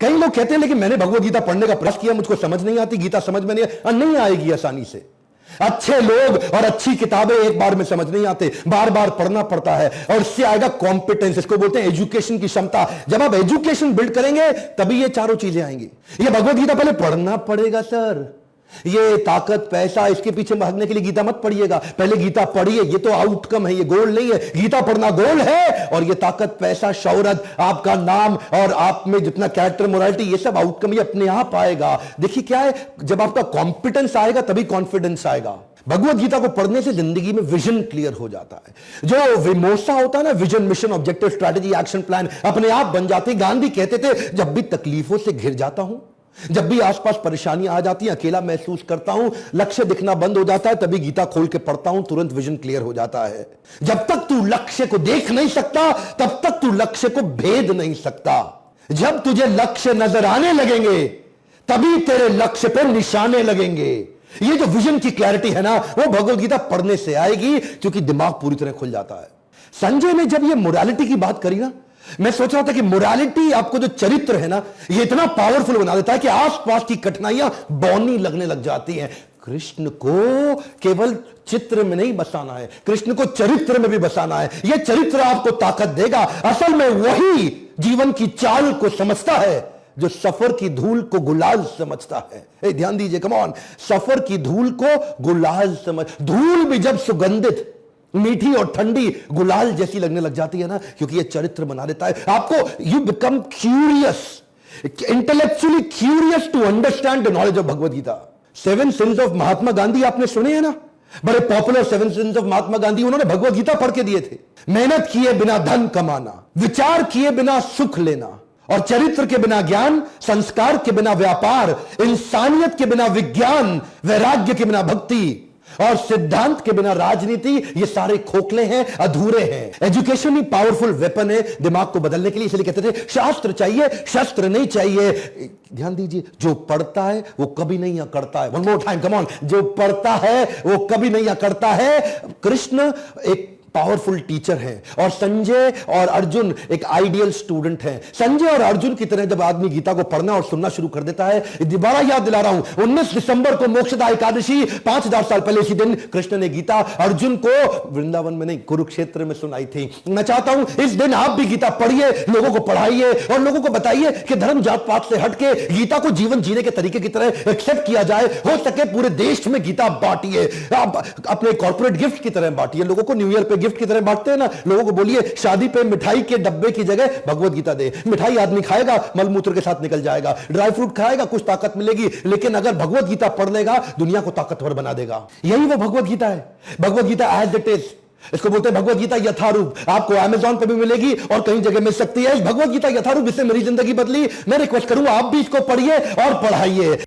कई लोग कहते हैं लेकिन मैंने भगवत गीता पढ़ने का प्रयास किया, मुझको समझ नहीं आती, गीता समझ में नहीं आएगी आसानी से। अच्छे लोग और अच्छी किताबें एक बार में समझ नहीं आते, बार बार पढ़ना पड़ता है, और इससे आएगा कॉम्पिटेंस, इसको बोलते हैं एजुकेशन की क्षमता। जब आप एजुकेशन बिल्ड करेंगे तभी ये चारों चीजें आएंगी। ये भगवत गीता पहले पढ़ना पड़ेगा सर, ये ताकत पैसा इसके पीछे भागने के लिए गीता मत पढ़िएगा, पहले गीता पढ़िए। ये तो आउटकम है, ये गोल नहीं है। गीता पढ़ना गोल है, और ये ताकत पैसा शौहरत आपका नाम और आप में जितना कैरेक्टर मोरालिटी ये सब आउटकम ये अपने आप आएगा। देखिए क्या है, जब आपका कॉम्पिटेंस आएगा तभी कॉन्फिडेंस आएगा। भगवत गीता को पढ़ने से जिंदगी में विजन क्लियर हो जाता है। जो विमोसा होता है ना, vision mission objective strategy action plan, अपने आप बन जाते हैं। गांधी कहते थे जब भी तकलीफों से घिर जाता हूं, जब भी आसपास परेशानियां आ जाती हैं, अकेला महसूस करता हूं, लक्ष्य दिखना बंद हो जाता है, तभी गीता खोल के पढ़ता हूं, तुरंत विजन क्लियर हो जाता है। जब तक तू लक्ष्य को देख नहीं सकता तब तक तू लक्ष्य को भेद नहीं सकता। जब तुझे लक्ष्य नजर आने लगेंगे तभी तेरे लक्ष्य पर निशाने लगेंगे। ये जो विजन की क्लैरिटी है ना, वो भगवत गीता पढ़ने से आएगी, क्योंकि दिमाग पूरी तरह खुल जाता है। संजय ने जब ये मोरालिटी की बात करी ना, मैं सोच रहा था कि मोरालिटी, आपको जो चरित्र है ना, ये इतना पावरफुल बना देता है कि आसपास की कठिनाइयां बौनी लगने लग जाती हैं। कृष्ण को केवल चित्र में नहीं बसाना है, कृष्ण को चरित्र में भी बसाना है। यह चरित्र आपको ताकत देगा। असल में वही जीवन की चाल को समझता है जो सफर की धूल को गुलाल समझता है। ध्यान दीजिए, कम ऑन, सफर की धूल को गुलाल समझ, धूल भी जब सुगंधित, मीठी और ठंडी गुलाल जैसी लगने लग जाती है ना, क्योंकि यह चरित्र बना देता है आपको। You become curious, intellectually curious to understand the knowledge of Bhagavad Gita. 7 sins of Mahatma Gandhi आपने सुने हैं ना, बड़े popular 7 sins of Mahatma Gandhi, उन्होंने भगवत गीता पढ़ के दिए थे। मेहनत किए बिना धन कमाना, विचार किए बिना सुख लेना, और चरित्र के बिना ज्ञान, संस्कार के बिना व्यापार, इंसानियत के बिना विज्ञान, वैराग्य के बिना भक्ति, और सिद्धांत के बिना राजनीति, ये सारे खोखले हैं, अधूरे हैं। एजुकेशन ही पावरफुल वेपन है दिमाग को बदलने के लिए। इसलिए कहते थे शास्त्र चाहिए, शस्त्र नहीं चाहिए। ध्यान दीजिए, जो पढ़ता है वो कभी नहीं अकड़ता है। One more time, come on, जो पढ़ता है वो कभी नहीं अकड़ता है। कृष्ण एक पावरफुल टीचर है, और संजय और अर्जुन एक आइडियल स्टूडेंट हैं। संजय और अर्जुन की तरह जब आदमी गीता को पढ़ना और सुनना शुरू कर देता है, दोबारा याद दिला रहा हूं, 19 दिसंबर को मोक्षदा एकादशी, 5000 साल पहले इसी दिन कृष्ण ने गीता अर्जुन को वृंदावन में नहीं, कुरुक्षेत्र में सुनाई थी। मैं चाहता हूं इस दिन आप भी गीता पढ़िए, लोगों को पढ़ाइए और लोगों को बताइए कि धर्म जात पात से हटके गीता को जीवन जीने के तरीके की तरह एक्सेप्ट किया जाए। हो सके पूरे देश में गीता बांटिए, आप अपने कॉर्पोरेट गिफ्ट की तरह बांटिए। लोगों को न्यू ईयर पे गिफ्ट की तरह बांटते हैं ना, लोगों को बोलिए शादी पे मिठाई के डब्बे की जगह भगवत गीता दे। मिठाई आदमी खाएगा, मलमूत्र के साथ निकल जाएगा, ड्राई फ्रूट खाएगा, कुछ ताकत मिलेगी, लेकिन अगर भगवत गीता पढ़ लेगा दुनिया को ताकतवर बना देगा। यही वो भगवत गीता है। Bhagavad Gita as it is, इसको बोलते हैं भगवत गीता यथारूप। आपको अमेज़न पे भी मिलेगी और कई जगह मिल सकती है। भगवत गीता यथारूप, इससे मेरी जिंदगी बदली। मैं रिक्वेस्ट करूंगा आप भी इसको पढ़िए और पढ़ाइए।